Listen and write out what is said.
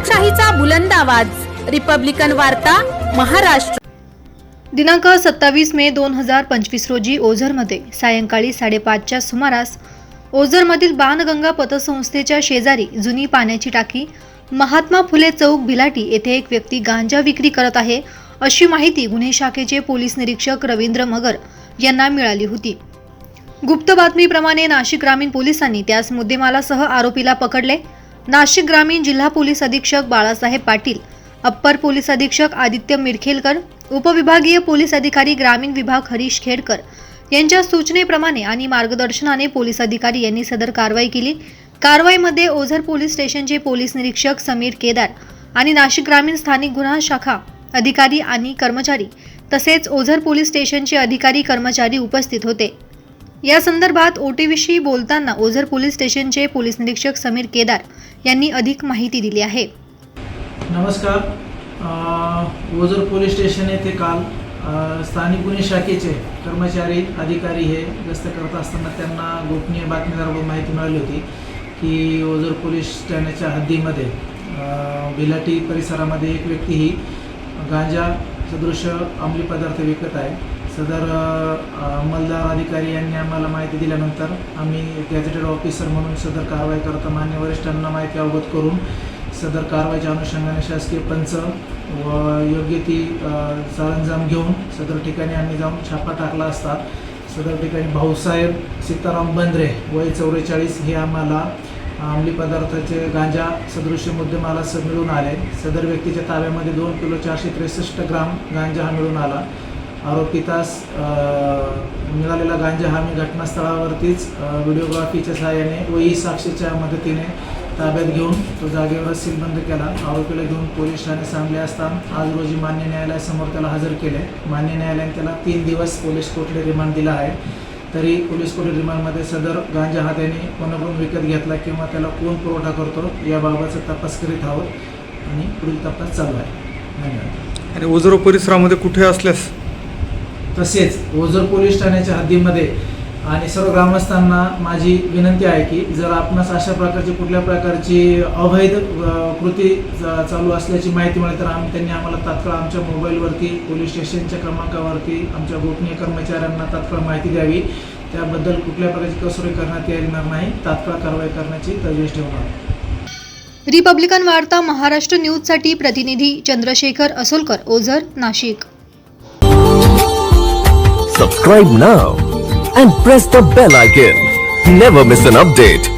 लोकशाहीचा बुलंद आवाज, रिपब्लिकन वार्ता, महाराष्ट्र। दिनांक 27 मे 2025 रोजी ओझरमध्ये सायंकाळी 5:30च्या सुमारास ओझरमधील बाणगंगा पतसंस्थेच्या शेजारी जुनी पाण्याची टाकी महात्मा फुले चौक भिलाटी येथे एक व्यक्ती गांजा विक्री करत आहे अशी माहिती गुन्हे शाखेचे पोलीस निरीक्षक रवींद्र मगर यांना मिळाली होती। गुप्त बातमीप्रमाणे नाशिक ग्रामीण पोलिसांनी त्यास मुद्देमालासह आरोपीला पकडले। नाशिक ग्रामीण जिल्हा पोलीस अधीक्षक बाळासाहेब पाटील, अप्पर पोलीस अधीक्षक आदित्य मिरखेलकर, उपविभागीय पोलीस अधिकारी ग्रामीण विभाग हरीश खेडकर यांच्या सूचनेप्रमाणे आणि मार्गदर्शनाने पोलीस अधिकारी यांनी सदर कारवाई केली। कारवाईमध्ये ओझर पोलीस स्टेशनचे पोलीस निरीक्षक समीर केदार आणि नाशिक ग्रामीण स्थानिक गुन्हा शाखा अधिकारी आणि कर्मचारी तसेच ओझर पोलीस स्टेशनचे अधिकारी कर्मचारी उपस्थित होते। या संदर्भात ओटीव्हीशी बोलताना ओझर पोलीस स्टेशनचे पोलीस निरीक्षक समीर केदार यांनी अधिक माहिती दिली आहे। नमस्कार। ओझर पोलीस स्टेशन येथे काल स्थानिक गुन्हे शाखेचे कर्मचारी अधिकारी हे गस्त करत असताना त्यांना गोपनीय बातमीदाराकडून माहिती मिळाली होती की ओझर पोलीस स्टेशनच्या हद्दीमध्ये भिलाटी परिसरामध्ये एक व्यक्ती ही गांजा सदृश अंमली पदार्थ विकत आहे। सदर अंमलदार अधिकारी यांनी आम्हाला माहिती दिल्यानंतर आम्ही गॅझेटेड ऑफिसर म्हणून सदर कारवाई करता मान्य वरिष्ठांना माहिती अवगत करून सदर कारवाईच्या अनुषंगाने शासकीय पंच व योग्य ती सरंजाम घेऊन सदर ठिकाणी आम्ही जाऊन छापा टाकला असता सदर ठिकाणी भाऊसाहेब सीताराम बंद्रे वय 44 हे आम्हाला अंमली पदार्थाचे गांजा सदृश्य मुद्देमालासह मिळून आले। सदर व्यक्तीच्या ताब्यामध्ये 2 किलो 463 ग्राम गांजा हा मिळून आला। आरोपीतास मिळालेला गांजा हा मी घटनास्थळावरतीच व्हिडिओग्राफीच्या सहाय्याने व ई साक्षीच्या मदतीने ताब्यात घेऊन तो जागेवर सीलबंद केला। आरोपीला घेऊन पोलीस ठाणे सांगले असता आज रोजी मान्य न्यायालयासमोर त्याला हजर केले। मान्य न्यायालयाने त्याला 3 दिवस पोलीस कोठडी रिमांड दिला आहे। तरी पोलीस कोठडी रिमांडमध्ये सदर गांजा हा त्याने कोणाकडून विकत घेतला किंवा त्याला कोण पुरवठा करतो याबाबतचा तपास करीत आहोत आणि पुढील तपास चालू आहे। धन्यवाद। आणि ओझर परिसरामध्ये कुठे असल्यास तसेच ओझर पोलीस ठाण्याच्या हद्दीमध्ये आणि सर्व ग्रामस्थांना माझी विनंती आहे की जर आपणास अशा प्रकारची कुठल्या प्रकारची अवैध कृती चालू असल्याची माहिती मिळाली तर त्यांनी आम्हाला तात्काळ आमच्या मोबाईलवरती पोलीस स्टेशनच्या क्रमांकावरती आमच्या गोपनीय कर्मचाऱ्यांना तात्काळ माहिती द्यावी। त्याबद्दल कुठल्या प्रकारची कसोटी करण्यात येणार नाही, तात्काळ कारवाई करण्याची तजवीज ठेवणार। रिपब्लिकन वार्ता महाराष्ट्र न्यूजसाठी प्रतिनिधी Chandrashekhar Asolkar, Ozar, Nashik. Subscribe now and press the bell icon. Never miss an update.